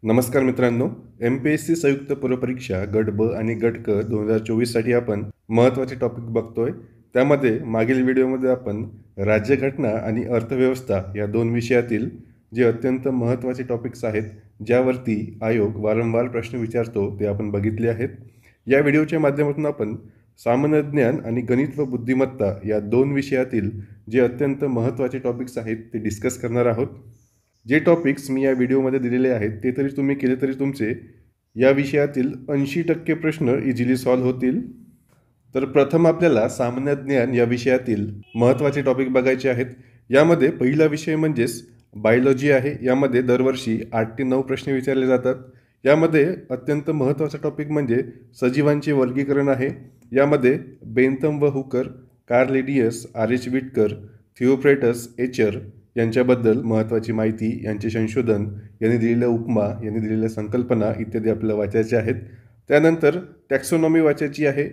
नमस्कार मित्रांनो, MPSC संयुक्त पूर्व परीक्षा गट ब आणि गट क 2024साठी आपण महत्त्वाचे टॉपिक बघतोय. त्यामध्ये मागील व्हिडिओमध्ये आपण राज्यघटना आणि अर्थव्यवस्था या दोन विषयातील जे अत्यंत महत्त्वाचे टॉपिक्स आहेत, ज्यावरती आयोग वारंवार प्रश्न विचारतो, ते आपण बघितले आहेत. या व्हिडिओच्या माध्यमातून आपण सामान्य ज्ञान आणि गणित व बुद्धिमत्ता या दोन विषयातील जे अत्यंत महत्त्वाचे टॉपिक्स आहेत ते डिस्कस करणार आहोत. जे टॉपिक्स मी या व्हिडिओमध्ये दिलेले आहेत ते तरी तुम्ही केले तरी तुमचे या विषयातील 80% प्रश्न इझिली सॉल्व्ह होतील. तर प्रथम आपल्याला सामान्य ज्ञान या विषयातील महत्त्वाचे टॉपिक बघायचे आहेत. यामध्ये पहिला विषय म्हणजेच बायोलॉजी आहे. यामध्ये दरवर्षी 8 ते 9 प्रश्न विचारले जातात. यामध्ये अत्यंत महत्त्वाचा टॉपिक म्हणजे सजीवांचे वर्गीकरण आहे. यामध्ये बेंथम व Hooker, Carl Linnaeus, R.H. Whittaker, Theophrastus Eichler यांच्याबद्दल महत्त्वाची माहिती, यांचे संशोधन, यांनी दिलेल्या उपमा, यांनी दिलेल्या संकल्पना इत्यादी आपल्याला वाचायचे आहेत. त्यानंतर टॅक्सोनॉमी वाचायची आहे.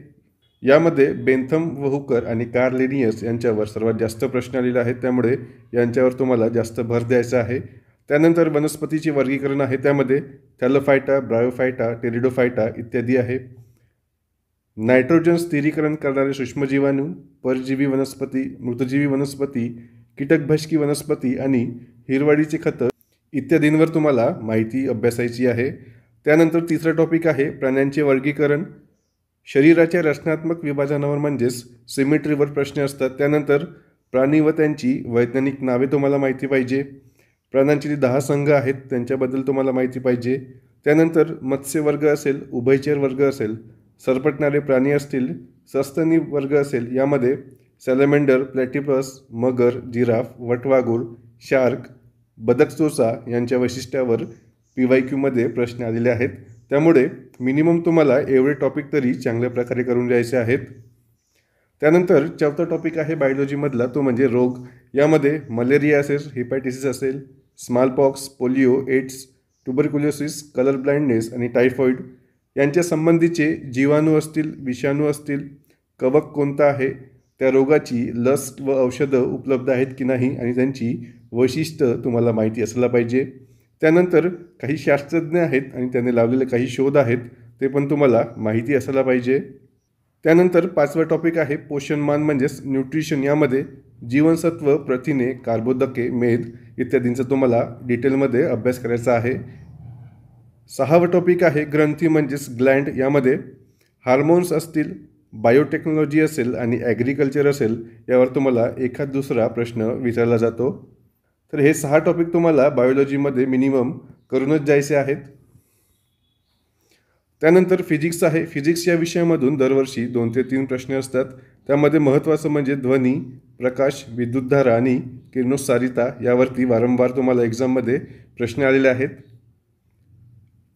यामध्ये बेंथम व हुकर आणि कार्ल लिनियस यांच्यावर सर्वात जास्त प्रश्न आलेले आहेत, त्यामुळे यांच्यावर तुम्हाला जास्त भर द्यायचा आहे. त्यानंतर वनस्पतीचे वर्गीकरण आहे. त्यामध्ये थॅलोफायटा, ब्रायोफायटा, टेरिडोफायटा इत्यादी आहे. नायट्रोजन स्थिरीकरण करणारे सूक्ष्मजीवाणू, परजीवी वनस्पती, मृतजीवी वनस्पती, कीटकभक्षी वनस्पती आणि हिरवळीचे खतं इत्यादींवर तुम्हाला माहिती अभ्यासायची आहे. त्यानंतर तिसरा टॉपिक आहे प्राण्यांचे वर्गीकरण. शरीराच्या रचनात्मक विभाजनावर म्हणजेच सिमेट्रीवर प्रश्न असतात. त्यानंतर प्राणी व त्यांची वैज्ञानिक नावे तुम्हाला माहिती पाहिजे. प्राण्यांचे 10 संघ आहेत, त्यांच्याबद्दल तुम्हाला माहिती पाहिजे. त्यानंतर मत्स्य वर्ग असेल, उभयचर वर्ग असेल, सरपटणारे प्राणी असतील, सस्तनी वर्ग असेल, यामध्ये सॅलमेंडर, प्लॅटिपस, मगर, जिराफ, वटवाघूळ, शार्क, बदक चोचा यांच्या वैशिष्ट्यावर PYQमध्ये प्रश्न आलेले आहेत. त्यामुळे मिनिमम तुम्हाला एवढे टॉपिक तरी चांगल्या प्रकारे करून द्यायचे आहेत. त्यानंतर चौथा टॉपिक आहे बायोलॉजीमधला, तो म्हणजे रोग. यामध्ये मलेरिया असेल, हेपॅटायटिस असेल, smallpox, polio, AIDS, tuberculosis, colour blindness आणि टायफॉईड यांच्या संबंधीचे जीवाणू असतील, विषाणू असतील, कवक कोणता आहे, त्या रोगाची लस व औषधं उपलब्ध आहेत की नाही आणि त्यांची वैशिष्ट्य तुम्हाला माहिती असायला पाहिजे. त्यानंतर काही शास्त्रज्ञ आहेत आणि त्यांनी लावलेले काही शोध आहेत, ते पण तुम्हाला माहिती असायला पाहिजे. त्यानंतर पाचवा टॉपिक आहे पोषणमान म्हणजेच न्यूट्रिशन. यामध्ये जीवनसत्व, प्रथिने, कार्बोदके, मेद इत्यादींचा तुम्हाला डिटेलमध्ये अभ्यास करायचा आहे. सहावा टॉपिक आहे ग्रंथी म्हणजेच ग्लँड. यामध्ये हार्मोन्स असतील, बायोटेक्नॉलॉजी असेल आणि ॲग्रिकल्चर असेल, यावर तुम्हाला एखाद दुसरा प्रश्न विचारला जातो. तर हे 6 टॉपिक तुम्हाला बायोलॉजीमध्ये मिनिमम करूनच जायचे आहेत. त्यानंतर फिजिक्स आहे. फिजिक्स या विषयामधून दरवर्षी 2 ते 3 प्रश्न असतात. त्यामध्ये महत्त्वाचं म्हणजे ध्वनी, प्रकाश, विद्युतधारा आणि किरणोत्सारिता यावरती वारंवार तुम्हाला एक्झाममध्ये प्रश्न आलेले आहेत.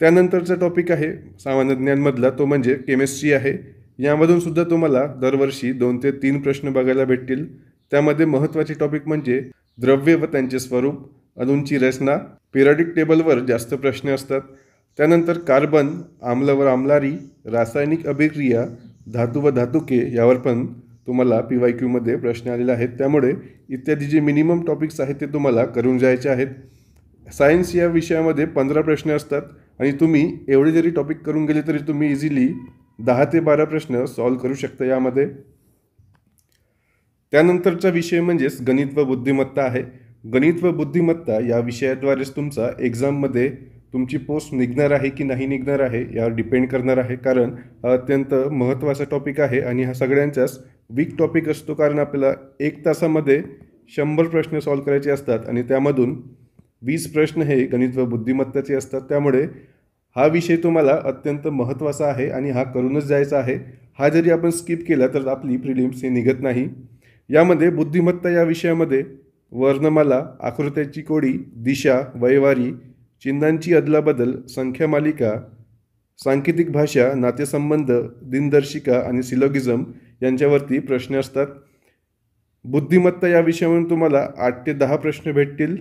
त्यानंतरचा टॉपिक आहे सामान्य ज्ञानमधला, तो म्हणजे केमिस्ट्री आहे. यामधून सुद्धा तुम्हाला दरवर्षी 2 ते 3 प्रश्न बघायला भेटतील. त्यामध्ये महत्त्वाचे टॉपिक म्हणजे द्रव्य व त्यांचे स्वरूप, अणूंची रचना, पिरियडिक टेबलवर जास्त प्रश्न असतात. त्यानंतर कार्बन, आम्ल व आम्लारी, रासायनिक अभिक्रिया, धातू व धातुके यावर पण तुम्हाला PYQमध्ये प्रश्न आलेले आहेत. त्यामुळे इत्यादी जे मिनिमम टॉपिक्स आहेत ते तुम्हाला करून जायचे आहेत. सायन्स या विषयामध्ये 15 प्रश्न असतात आणि तुम्ही एवढे जरी टॉपिक करून गेले तरी तुम्ही इझिली 10 ते 12 प्रश्न सॉल्व्ह करू शकता यामध्ये. त्यानंतरचा विषय म्हणजेच गणित व बुद्धिमत्ता आहे. गणित व बुद्धिमत्ता या विषयाद्वारेच तुमचा एक्झाममध्ये तुमची पोस्ट निघणार आहे की नाही निघणार आहे यावर डिपेंड करणार आहे. कारण हा अत्यंत महत्त्वाचा टॉपिक आहे आणि हा सगळ्यांचाच वीक टॉपिक असतो. कारण आपल्याला 1 तासामध्ये 100 प्रश्न सॉल्व्ह करायचे असतात आणि त्यामधून 20 प्रश्न हे गणित व बुद्धिमत्ताचे असतात. त्यामुळे हा विषय तुम्हाला अत्यंत महत्त्वाचा आहे आणि हा करूनच जायचा आहे. हा जरी आपण स्किप केला तर आपली प्रिलिम्स हे निघत नाही. यामध्ये बुद्धिमत्ता या विषयामध्ये वर्णमाला, आकृत्याची कोडी, दिशा, वयवारी, चिन्हांची अदलाबदल, संख्या मालिका, सांकेतिक भाषा, नातेसंबंध, दिनदर्शिका आणि सिलोगिझम यांच्यावरती प्रश्न असतात. बुद्धिमत्ता या विषयावरून तुम्हाला 8 ते 10 प्रश्न भेटतील.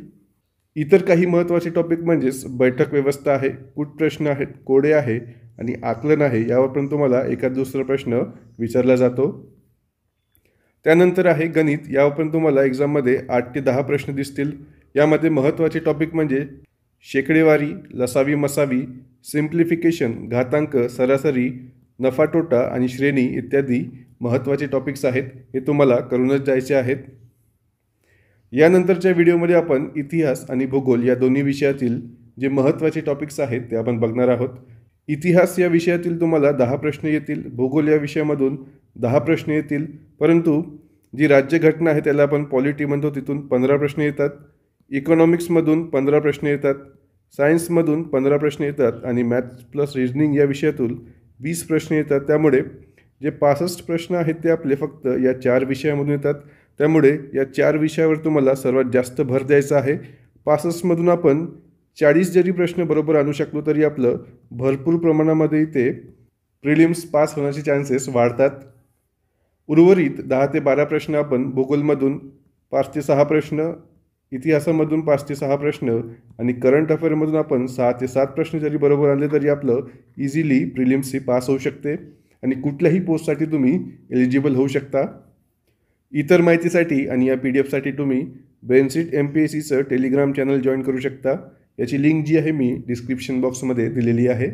इतर काही महत्त्वाचे टॉपिक म्हणजेच बैठक व्यवस्था आहे, कूट प्रश्न आहेत, कोडे आहे आणि आकलन आहे. यावर पण तुम्हाला एखाद दुसरा प्रश्न विचारला जातो. त्यानंतर आहे गणित. यावर पण तुम्हाला एक्झाममध्ये 8 ते 10 प्रश्न दिसतील. यामध्ये महत्त्वाचे टॉपिक म्हणजे शेकडेवारी, लसावी मसावी, सिम्प्लिफिकेशन, घातांक, सरासरी, नफा तोटा आणि श्रेणी इत्यादी महत्त्वाचे टॉपिक्स आहेत. हे तुम्हाला करूनच जायचे आहेत. यानंतरच्या व्हिडिओमध्ये आपण इतिहास आणि भूगोल या दोन्ही विषयातील जे महत्त्वाचे टॉपिक्स आहेत ते आपण बघणार आहोत. इतिहास या विषयातील तुम्हाला 10 प्रश्न येतील, भूगोल या विषयामधून 10 प्रश्न येतील, परंतु जी राज्यघटना आहे त्याला आपण पॉलिटी म्हणतो, तिथून 15 प्रश्न येतात. इकॉनॉमिक्समधून 15 प्रश्न येतात, सायन्समधून 15 प्रश्न येतात आणि मॅथ्स प्लस रिजनिंग या विषयातून 20 प्रश्न येतात. त्यामुळे जे 65 प्रश्न आहेत ते आपले फक्त या 4 विषयामधून येतात. त्यामुळे या 4 विषयावर तुम्हाला सर्वात जास्त भर द्यायचा आहे. 65मधून आपण 40 जरी प्रश्न बरोबर आणू शकलो तरी आपलं भरपूर प्रमाणामध्ये इथे प्रिलिम्स पास होण्याचे चान्सेस वाढतात. उर्वरित 10 ते 12 प्रश्न आपण भूगोलमधून 5 ते 6 प्रश्न, इतिहासामधून 5 ते 6 प्रश्न आणि करंट अफेअरमधून आपण 6 ते 7 प्रश्न जरी बरोबर आणले तरी आपलं इझिली प्रिलिम्स ही पास होऊ शकते आणि कुठल्याही पोस्टसाठी तुम्ही एलिजिबल होऊ शकता. इतर माहितीसाठी आणि या PDF साठी तुम्ही बेनसीट MPSCचं टेलिग्राम चॅनल जॉईन करू शकता. याची लिंक जी आहे मी डिस्क्रिप्शन बॉक्समध्ये दिलेली आहे.